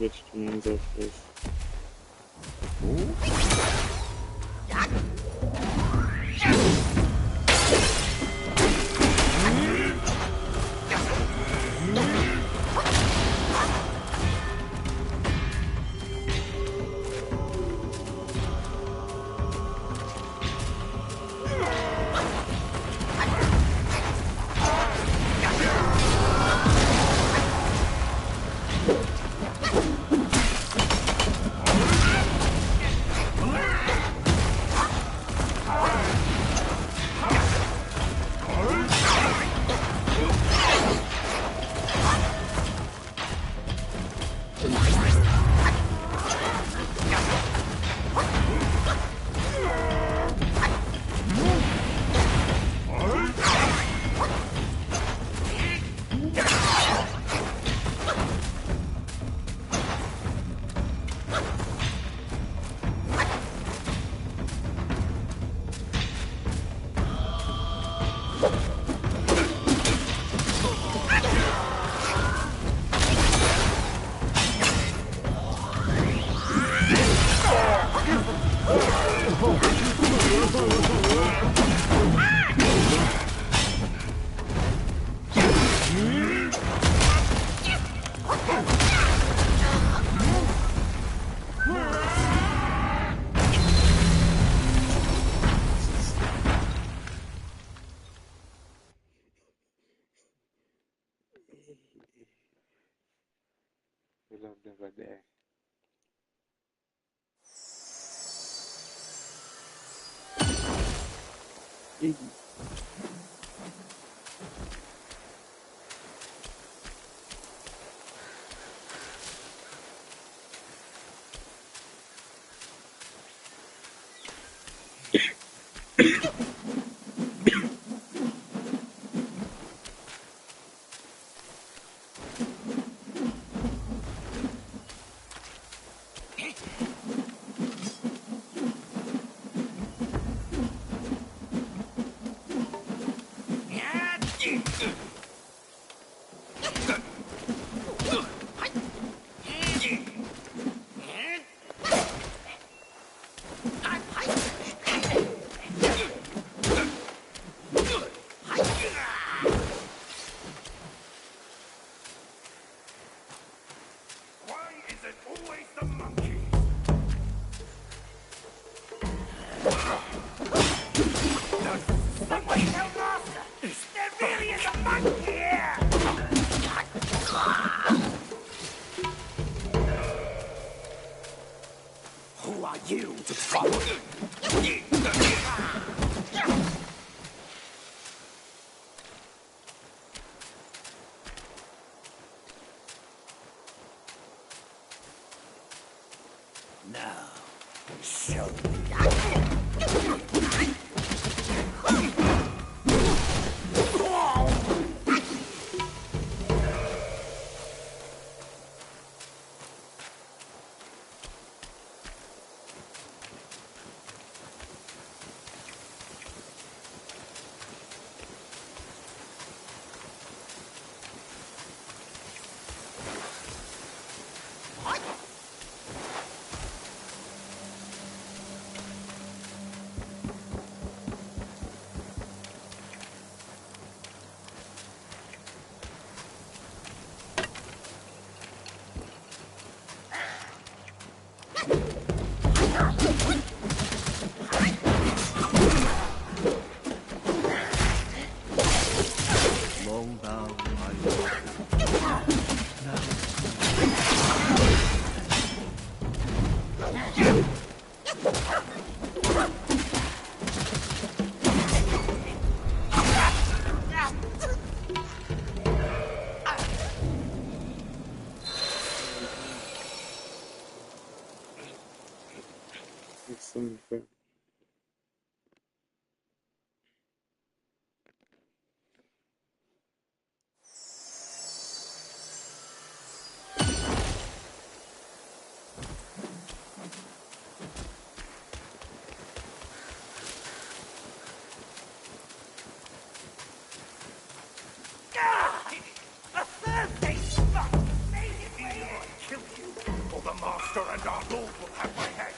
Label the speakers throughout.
Speaker 1: Which means of this. We love never there. some of them.
Speaker 2: A Thursday spot! Either I kill you, or the Master and our Lord will have my head.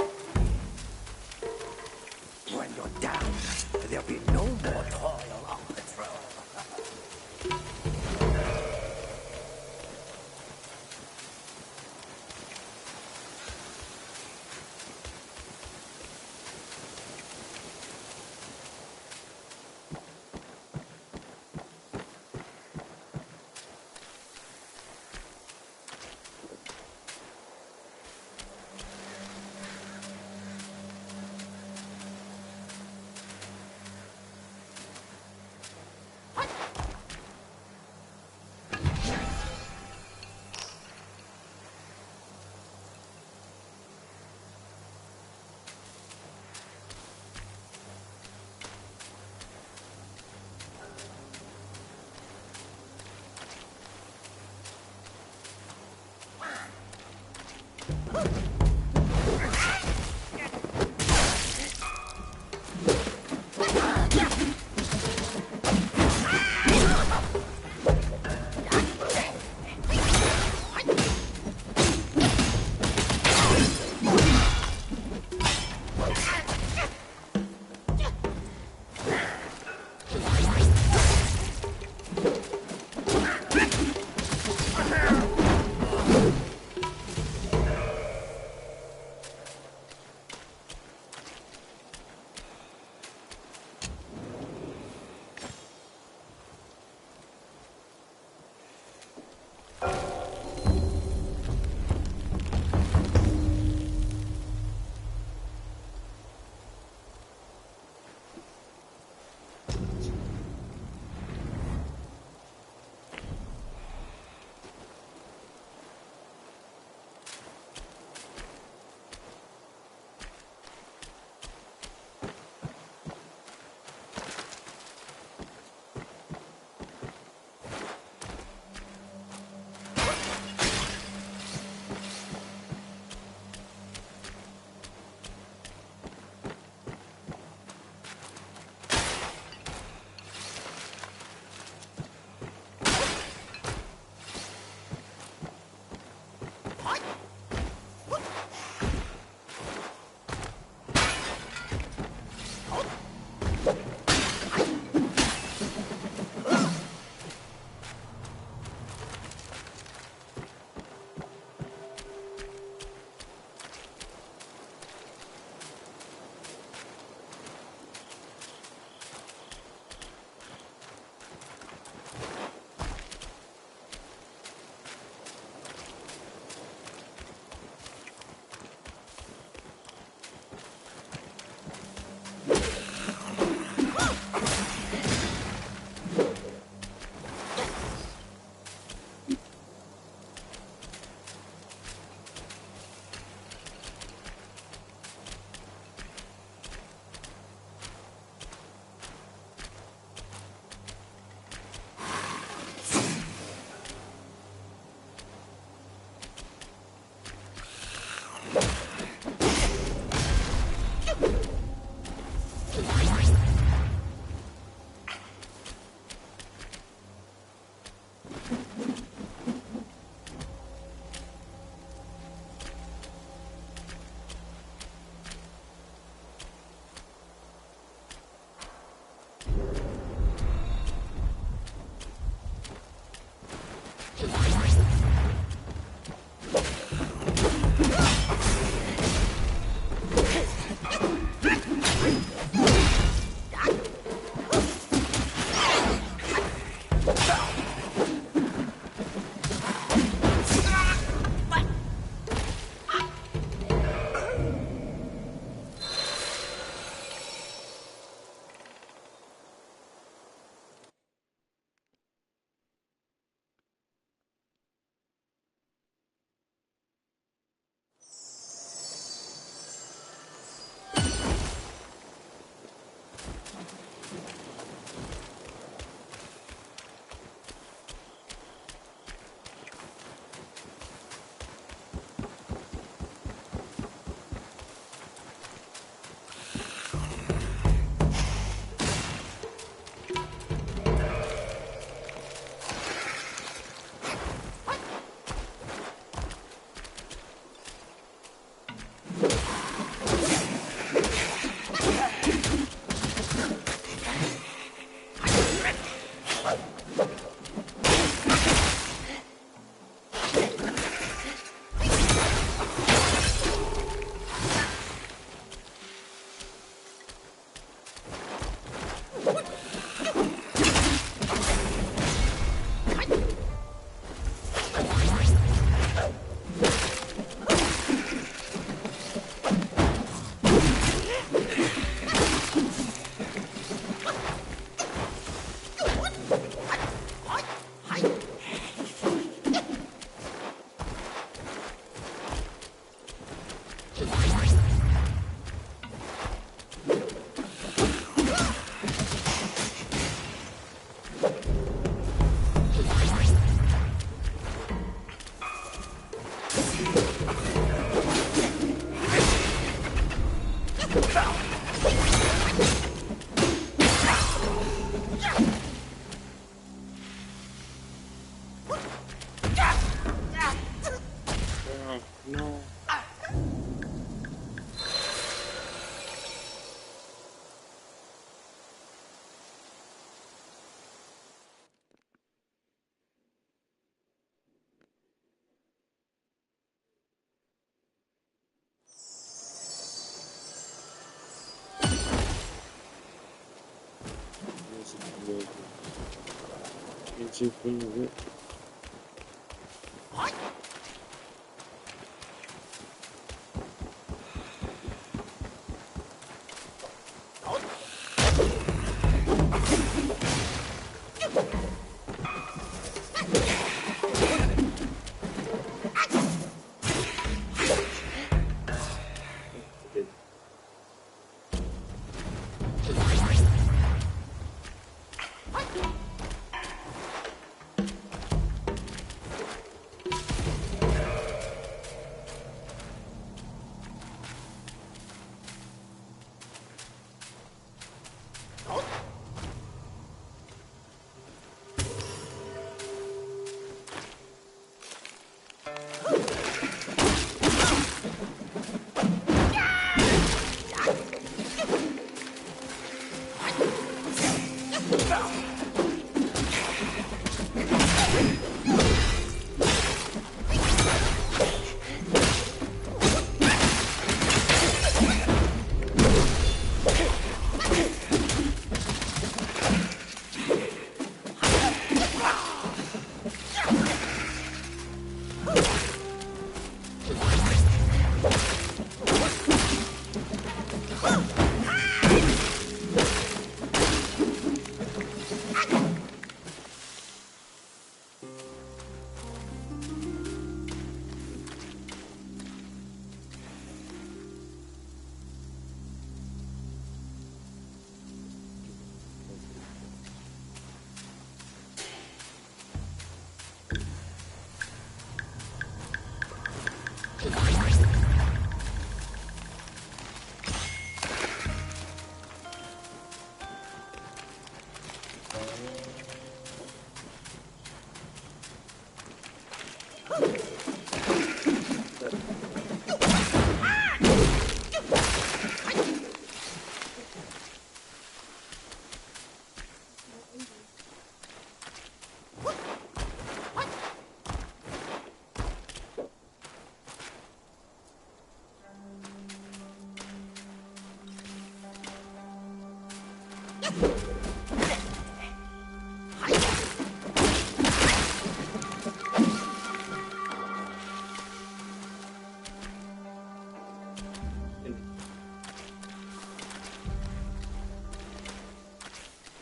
Speaker 1: Chief from the whip.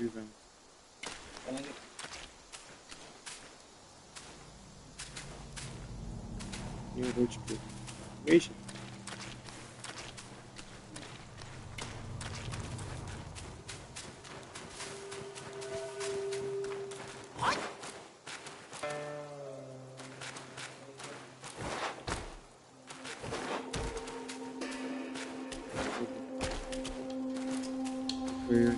Speaker 1: Rebound. New HP. Mission. Where?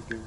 Speaker 1: Again.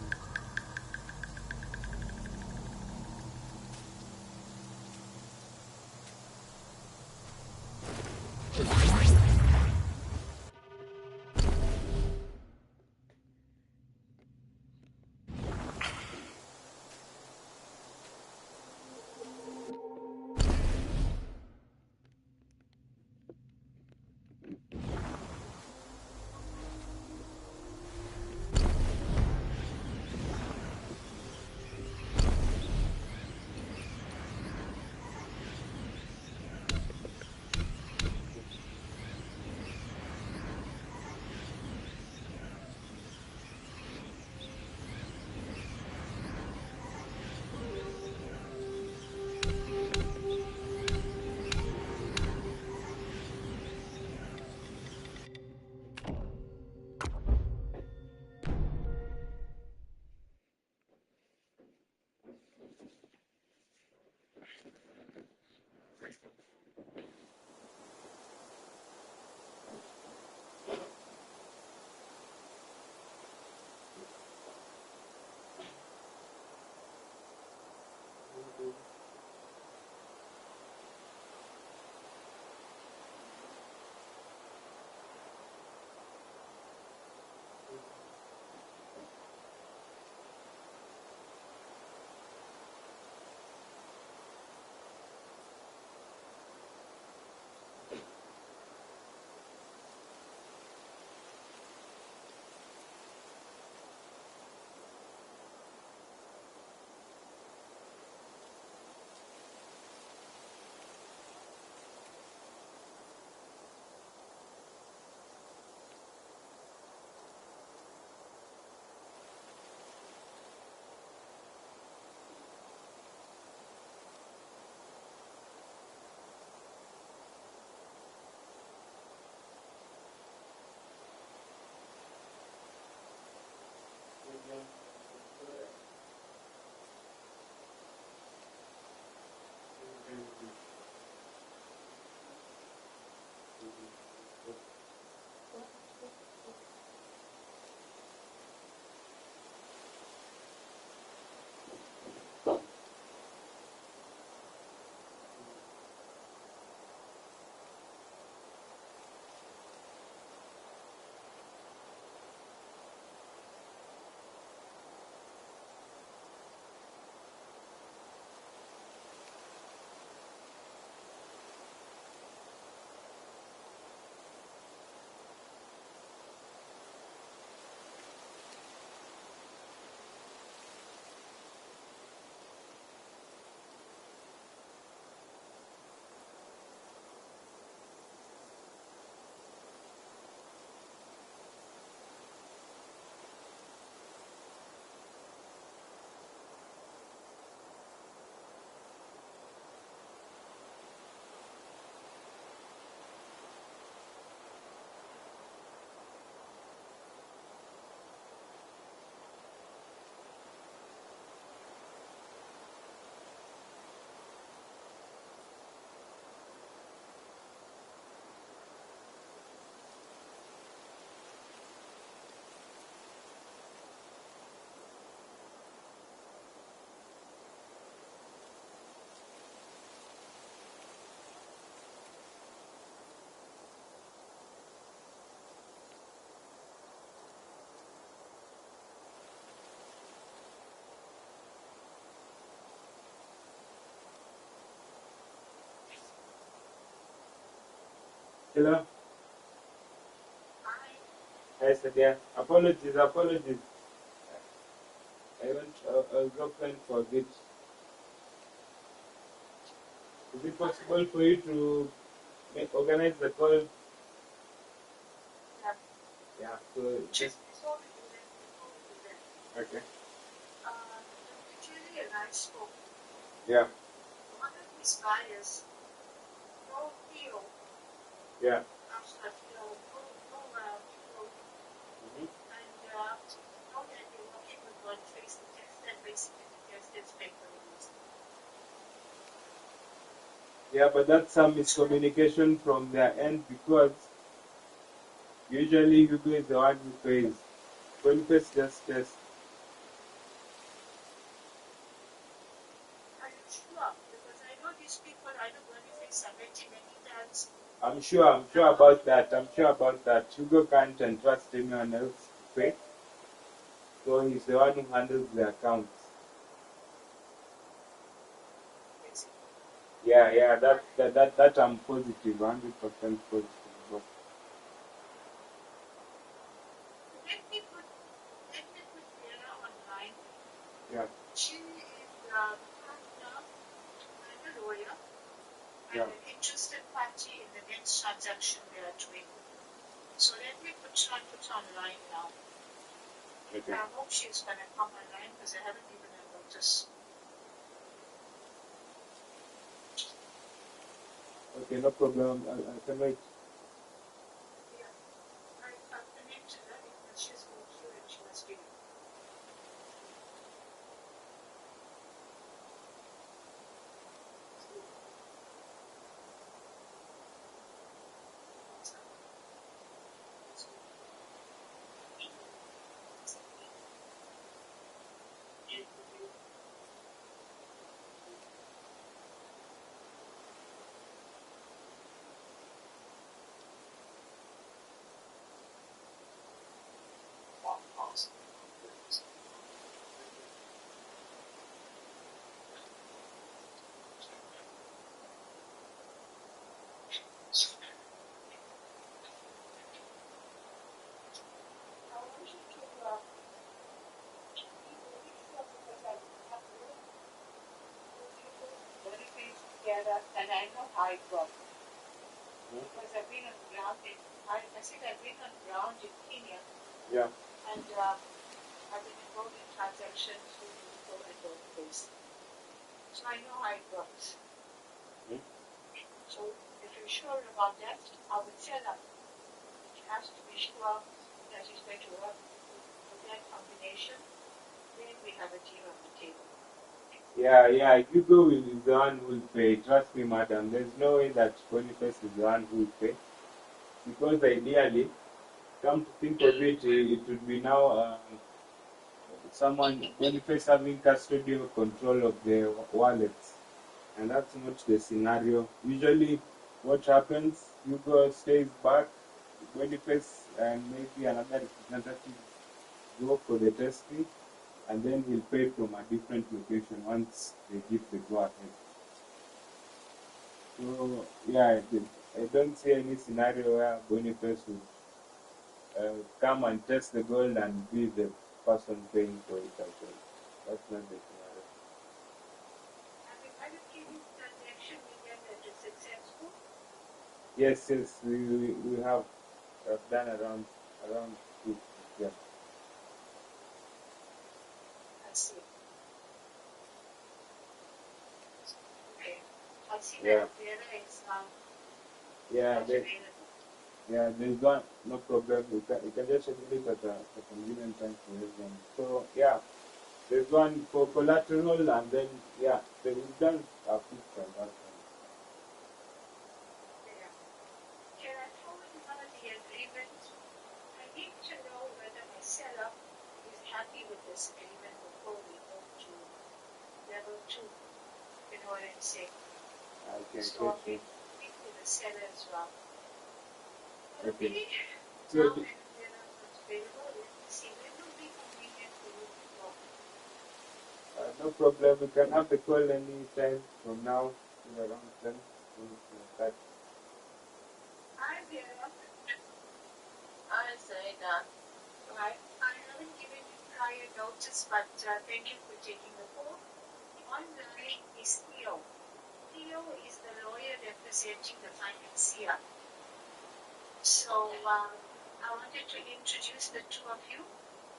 Speaker 1: Hello? I said, yeah. Apologies, apologies. I was open for it. Is it possible for you to organize the call? Yeah, so just. Okay. Yeah. Yeah. Mhm. Yeah, but that's some miscommunication from their end because usually Hugo is the one who pays. Boniface just tests. I'm sure about that. I'm sure about that. Hugo can't entrust anyone else to pay. So he's the one who handles the accounts. Yeah, that I'm positive, 100% positive. But yeah, yeah. Okay. Okay, no problem. I can wait. Yeah. Hmm? Yeah. Hugo is the one who will pay. Trust me, madam. There's no way that Boniface is the one who will pay. Because ideally, come to think of it, it would be now someone, Boniface having custodial control of the wallets. And that's not the scenario. Usually, what happens, Hugo stays back, Boniface and maybe another representative go for the testing, and then he'll pay from a different location once they give the go ahead. So, yeah, I don't see any scenario where Boniface would come and test the gold and be the person paying for it as well. That's not the scenario. Yes, we have done around two. Yeah. Yeah. Yeah, there's one, no problem. You can just schedule it at a convenient time for everyone. So, yeah, there's one for collateral, and then, yeah, we've done a quick transaction. Okay, okay. Okay. So, no problem. We can have the call any time from now till around 10. When we start.
Speaker 3: notice, but thank you for taking the call. Online is Theo. Theo is the lawyer representing the financier. So I wanted to introduce the two of you.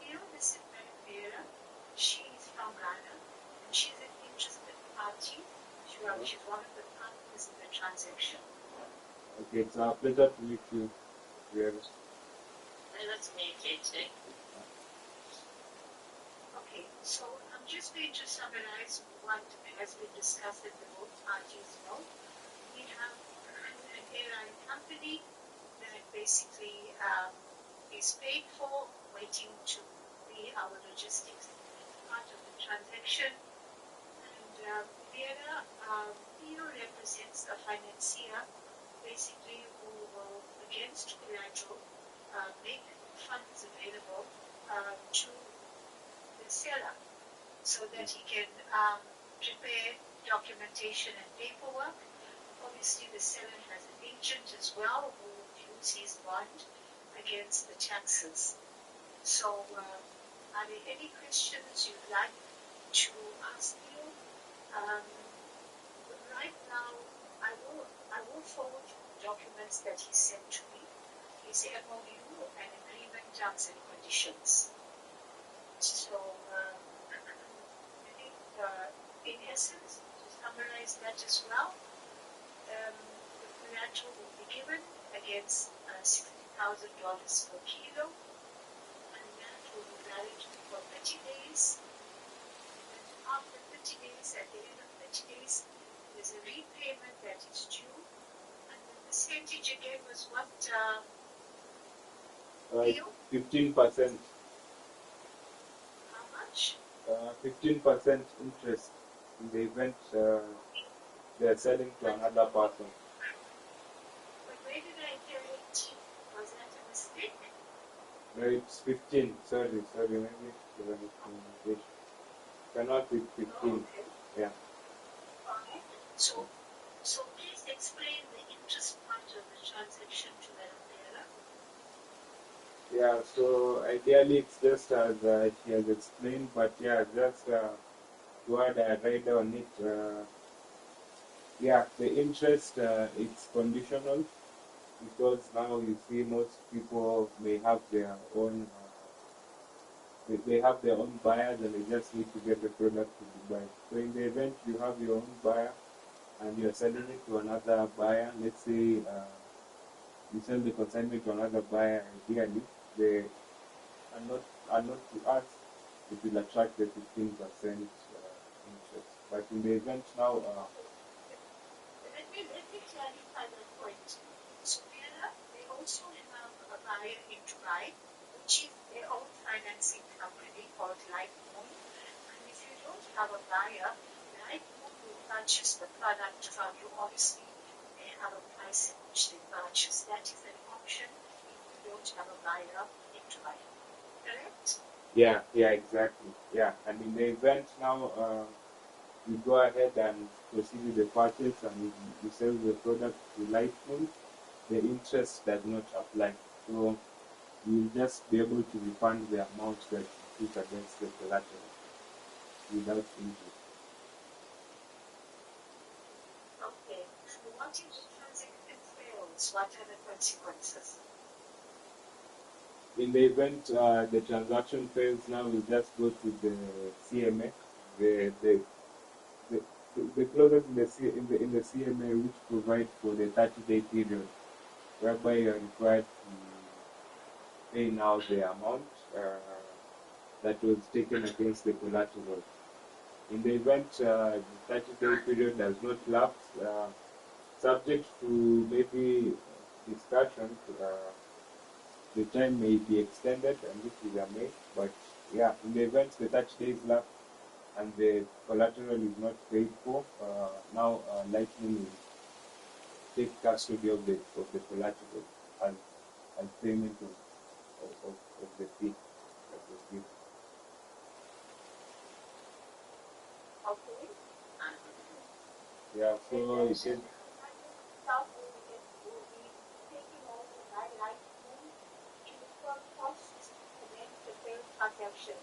Speaker 3: Theo, this is Vera. She is from Ghana, and she's an interested party. She's one of the partners in the transaction.
Speaker 1: Okay, it's a pleasure to meet you. Vera.
Speaker 3: Let's meet it. Okay, so I'm just going to summarize what has been discussed at the both parties know. We have an airline company that basically is paid for, waiting to be our logistics part of the transaction. And Vera, Theo represents a financier, basically who will, against collateral, make funds available to the seller so that he can prepare documentation and paperwork. Obviously, the seller has an agent as well who views his bond against the taxes. So, are there any questions you'd like to ask you? Right now, I will forward you the documents that he sent to me. His MOU and agreement terms and conditions. So, I think, in essence, to summarize that as well, the collateral will be given against $60,000 per kilo, and that will be valid for 30 days. And after 30 days, at the end of 30 days, there's a repayment that is due, and the percentage again was what? Theo?
Speaker 1: 15%.
Speaker 3: How much?
Speaker 1: 15% interest in the event they are selling to another person.
Speaker 3: But where did I hear 18? Was that a mistake?
Speaker 1: No, it's 15. Sorry, maybe there was a communication. Cannot be 15.
Speaker 3: Okay.
Speaker 1: Yeah.
Speaker 3: Alright. So please explain the interest part of the transaction to the Vera.
Speaker 1: Yeah, so ideally it's just as she has explained, but yeah, just to add a rider on it. Yeah, the interest it's conditional because now you see most people may have their own they have their own buyers and they just need to get the product to be buy. So in the event you have your own buyer and you're selling it to another buyer, let's say you sell the consignment to another buyer, ideally they are not to us, it will attract the 15% interest. But in the event now,
Speaker 3: Let me clarify that point. So Vera, they also have a buyer in Dubai, which is their own financing company called Lightmoon. And if you don't have a buyer, Lightmoon will purchase the product from you. Obviously, they have a price at which they purchase. That is an option if you don't have a buyer in Dubai. Correct?
Speaker 1: yeah, exactly. Yeah, and in the event now, you go ahead and proceed with the purchase and you sell the product to Lightmoon, the interest does not apply. So you'll just be able to refund the amount that you took against the collateral without interest.
Speaker 3: Okay. And what if the transaction fails? What are the consequences?
Speaker 1: In the event the transaction fails, now we just go to the CMA, the clauses in the CMA which provide for the 30-day period, whereby you are required to pay now the amount that was taken against the collateral. In the event the 30-day period does not lapse, subject to maybe discussion, the time may be extended and this is a may, but yeah, in the event the 30 days lapse and the collateral is not paid for, now Lightning will take custody of the collateral and payment of the fee that was given.
Speaker 3: Okay.
Speaker 1: Yeah, so it is.
Speaker 3: South will be taking over by Lightning in the first cost for them to pay transaction.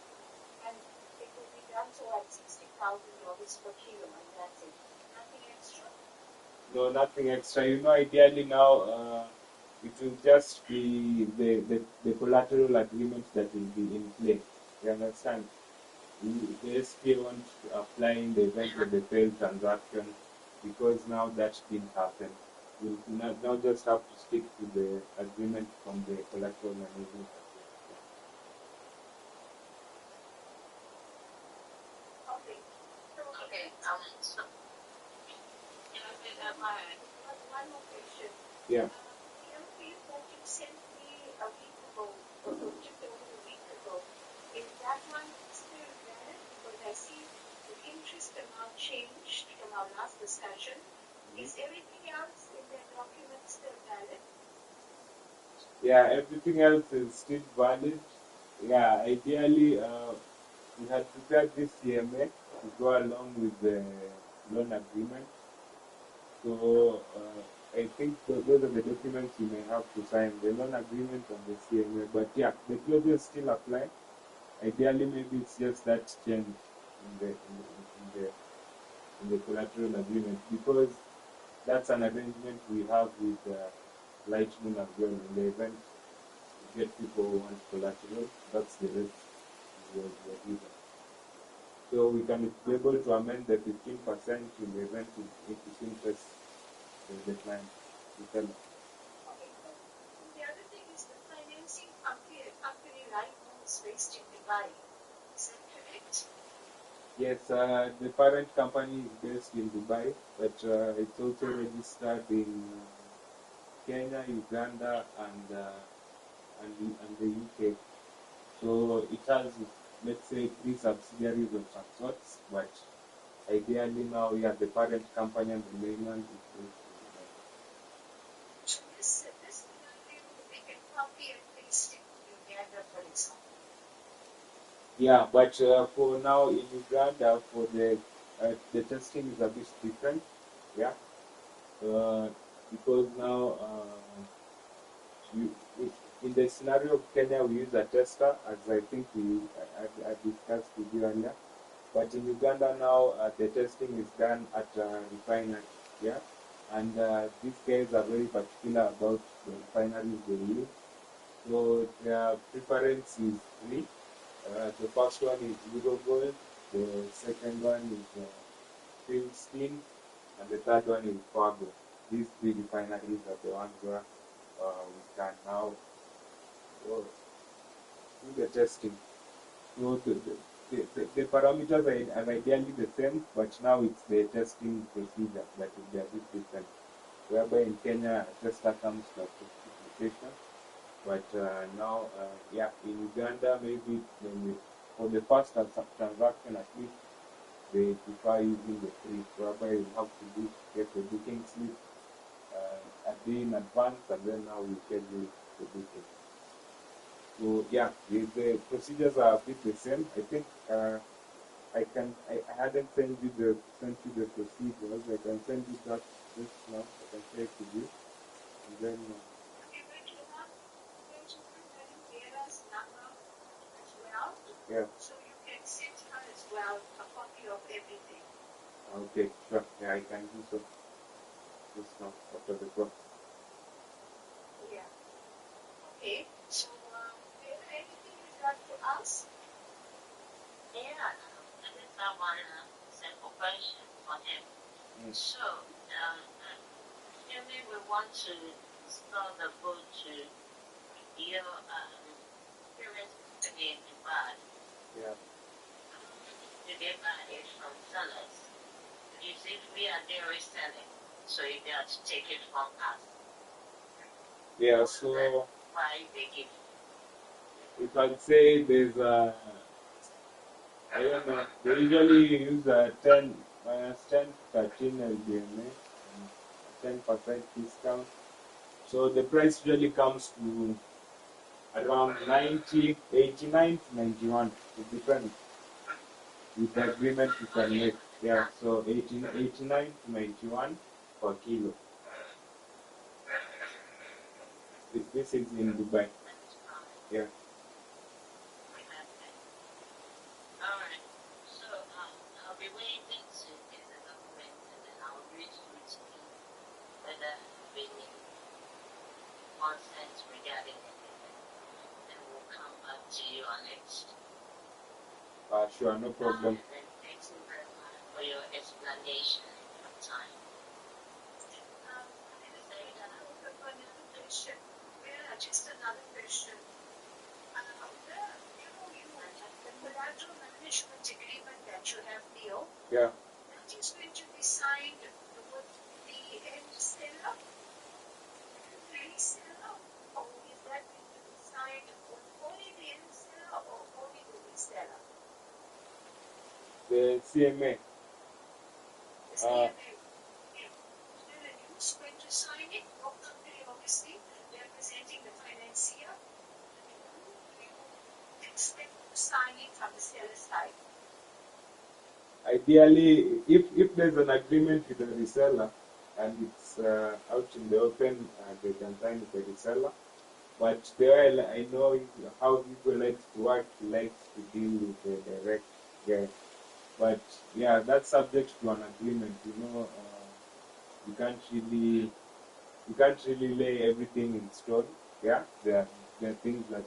Speaker 3: And down to like $60,000 per kilo, and that's it. Nothing extra.
Speaker 1: No, nothing extra. Ideally now, it will just be the collateral agreement that will be in play. You understand? The SPA won't apply in the event of the failed transaction because now that didn't happen. We'll now just have to stick to the agreement from the collateral management.
Speaker 3: Okay.
Speaker 4: Okay. So
Speaker 3: One more question.
Speaker 1: Yeah.
Speaker 3: The LPU that you sent me a week ago, or just over a week ago, is that one still valid? Because I see the interest amount changed from our last discussion. Is everything else in that document still valid?
Speaker 1: Yeah, everything else is still valid. Yeah, ideally, we had prepared this CMA to go along with the loan agreement. So I think those are the documents you may have to sign, the loan agreement and the CMA. But yeah, the clauses still apply. Ideally, maybe it's just that change in the collateral agreement because that's an arrangement we have with Lightning as well. In the event you get people who want collateral, that's the rate we are given. So we can be able to amend the 15% in the event it interest the client, the seller.
Speaker 3: Okay. The other thing is the financing company right now is based in Dubai. Is that correct?
Speaker 1: Yes, the parent company is based in Dubai, but it's also registered in Kenya, Uganda, and the UK. So it has, let's say, 3 subsidiaries of some sorts, but ideally now, yeah, the parent company and the mainland is based in Dubai.
Speaker 3: So this scenario, they can copy and paste it in Uganda, for example.
Speaker 1: Yeah, but for now in Uganda, for the testing is a bit different. Yeah, because now you, in the scenario of Kenya, we use a tester, as I think I discussed with you earlier. But in Uganda now, the testing is done at refinery. Yeah, and these guys are very particular about the refineries they use. So their preference is 3. The first one is Gold, the second one is Philistine, and the third one is Fargo. These 3 refineries are the ones where we can now do the testing. So the parameters are ideally the same, but now it's the testing procedure that will be a bit different. Whereby in Kenya, a tester comes to a specification, but now, yeah, in Uganda, maybe for the first transaction at least, they prefer using the 3, whereby you have to get the booking slip a day in advance, and then now we schedule the booking. So yeah, the procedures are a bit the same. I think I hadn't sent you the procedures. I can send you that just now. I can share it with you, and then
Speaker 3: Okay, but you have Vera's number as well,
Speaker 1: yeah.
Speaker 3: so you can send her as well a copy of everything.
Speaker 1: Okay, sure. Yeah, I can do so just now after the call.
Speaker 3: Yeah. Okay. So, Vera, anything you'd like to ask?
Speaker 4: yeah, I just have one simple question for him. So, assuming we want to install the boat to your parent company in Dubai,
Speaker 1: Yeah.
Speaker 4: do they buy it from sellers? Is if we are there reselling, so if they have to take it from us,
Speaker 1: Yeah. So
Speaker 4: why they give?
Speaker 1: if I'd say there's a, I don't know, they usually use a 10 minus 10 13 LBMA and a 10% discount. So the price usually comes to around 90, 89 to 91. It depends with the agreement you can make. Yeah, so 89 to 91 per kilo. This is in Dubai. Yeah.
Speaker 4: Alright. So consent regarding anything. And we'll come back to you on it.
Speaker 1: Sure, no problem.
Speaker 4: And then thanks very much for your explanation and your time.
Speaker 3: Just another question. The collateral management agreement that you have, Leo,
Speaker 1: Yeah.
Speaker 3: that is going to be signed with the end seller, the reseller, or is that going to be signed with only the end seller or only the reseller?
Speaker 1: The CMA.
Speaker 3: The CMA. Who's going to sign it? Your company, obviously, representing the financier. Who you expect to sign it from the seller side?
Speaker 1: Ideally, if there's an agreement with the reseller and it's out in the open, they can sign with the reseller. But the way I know how people like to work, he likes to deal with the direct guy. But yeah, that's subject to an agreement. You can't really lay everything in stone. Yeah, there are things that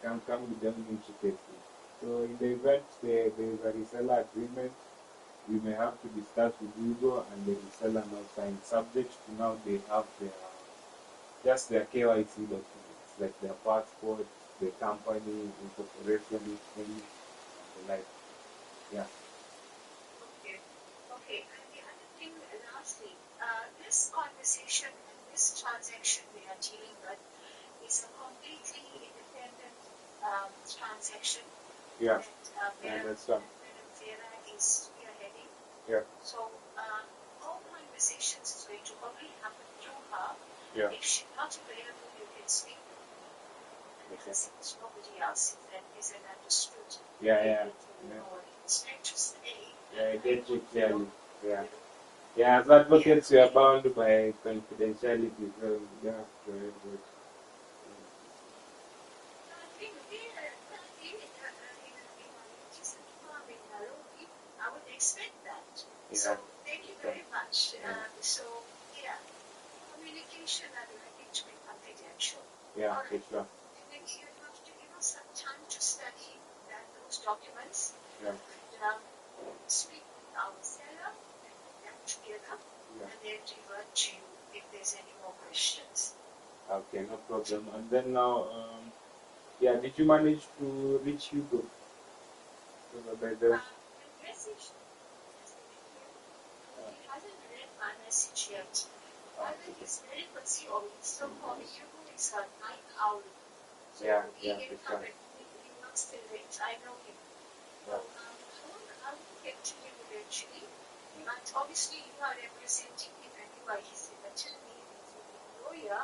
Speaker 1: can come with them intricately. So in the event there is a reseller agreement, we may have to discuss with Hugo and the reseller now sign, subject to now they have just their KYC documents, like their passport, the company, incorporation, and the like. Yeah.
Speaker 3: Okay. And the other thing, lastly, this conversation and this transaction we are dealing with is a completely independent transaction.
Speaker 1: Yeah.
Speaker 3: That Madam Vera is spearheading.
Speaker 1: Yeah.
Speaker 3: So all conversations is going to only happen through her.
Speaker 1: Yeah.
Speaker 3: If she's not available, you can speak with me. Because there's nobody else that isn't understood.
Speaker 1: Yeah. I get you clearly. Yeah. Yeah, as advocates, we are bound by confidentiality, so you have to avoid.
Speaker 3: I would expect that.
Speaker 1: Yeah.
Speaker 3: So thank you very much.
Speaker 1: Yeah.
Speaker 3: Communication I think to be confidential.
Speaker 1: Yeah,
Speaker 3: All right.
Speaker 1: for sure.
Speaker 3: And then you have to give us some time to study those documents.
Speaker 1: Yeah.
Speaker 3: And speak with our seller and put them together.
Speaker 1: Yeah.
Speaker 3: And then revert to you if there's any more questions.
Speaker 1: Okay, no problem. And then now, did you manage to reach Hugo? By the
Speaker 3: Message. He hasn't read my message yet. Either he's very busy or he's still calling. Hugo is a night owl. So he can come and he works till late. I know him. So I will get to him eventually. But obviously you are representing him and you are his attorney and he's a lawyer.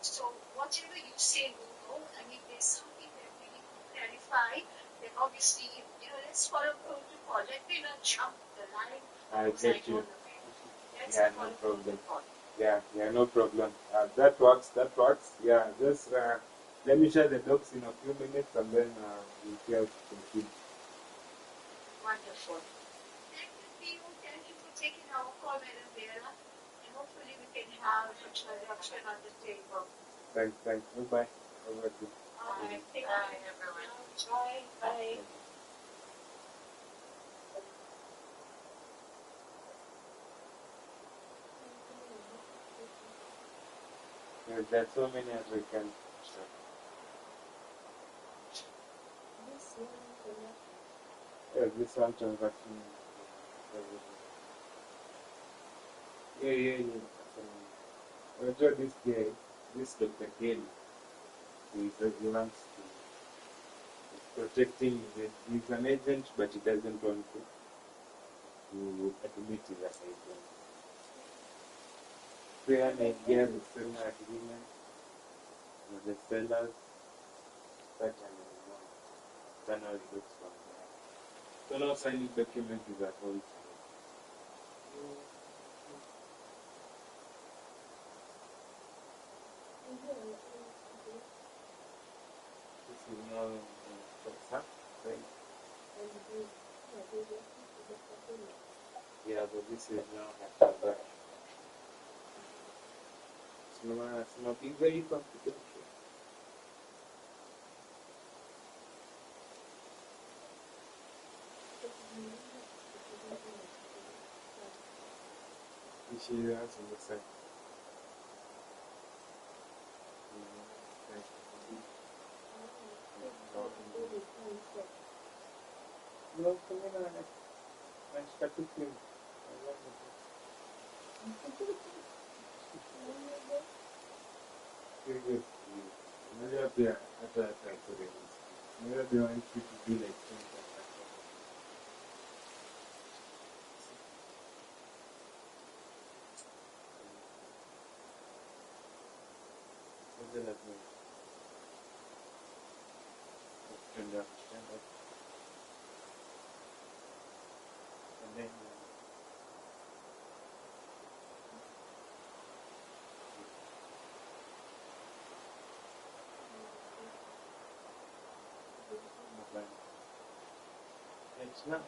Speaker 3: So whatever you say will go. And if there's something that we need to clarify, then obviously, let's follow protocol. Let me not jump the line.
Speaker 1: I get you.
Speaker 3: That's
Speaker 1: Yeah, no problem. Yeah, no problem. That works. Yeah, just let me share the docs in a few minutes and then we'll see how to proceed.
Speaker 3: Wonderful. Thank you, Theo. Thank you for taking our call, Madam Vera. And hopefully we can have a transaction on the table.
Speaker 1: Thanks. Goodbye. Over to you.
Speaker 3: All right. Bye, everyone. Bye. Bye.
Speaker 1: There's so many as we can. Yeah, this one transaction. Yeah. Also, this guy, this Dr. Kelly, he wants to, he's protecting, he's an agent, but he doesn't want to admit he's an agent. Fair and idea, the seller agreement, with the sellers, such an external looks from there. So now signing document is at all. This is now right? Yeah, but this is now a transaction. ndio maana nasema be very confidential. She has on the side. No, come in on it. Let's cut it in. Very good. Maybe I'll be after that time today. Maybe I'll be wanting you to do like things like that. Something like that. Stand up, stand up. And then it's not.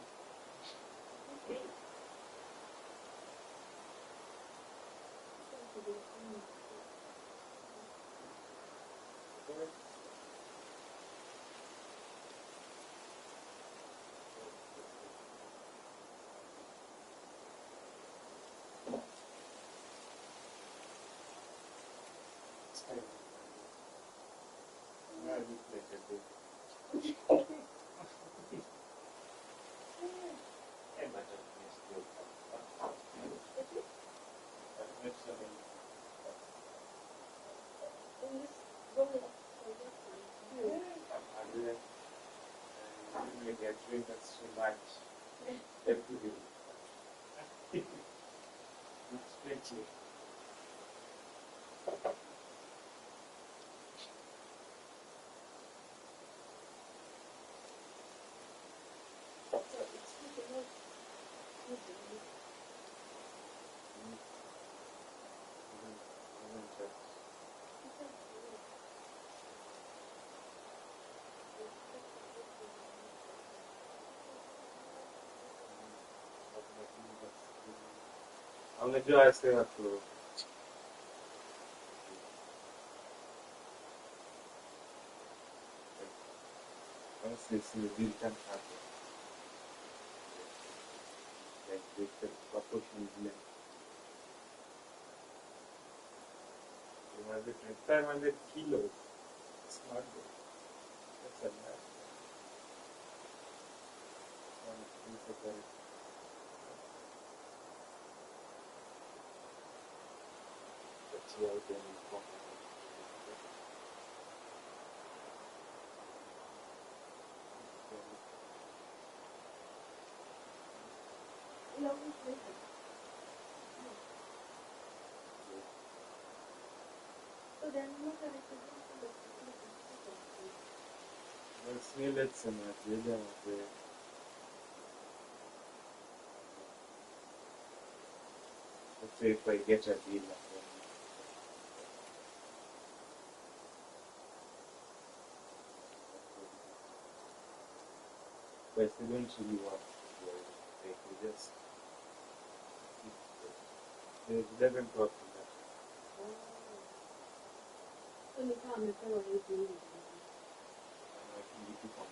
Speaker 1: Yeah, you play that big. Hey, but it's still. That's something. I really get drink that so much every day. It's plenty. Unajua sasa tu sisi deal can happen. Like the proportion is like 500 kilos. It's not good. That's a lot. That's why then Let's see, let's see. Let's say if I get a deal. But they don't really want to they just they doesn't talk to that. And I can give you some.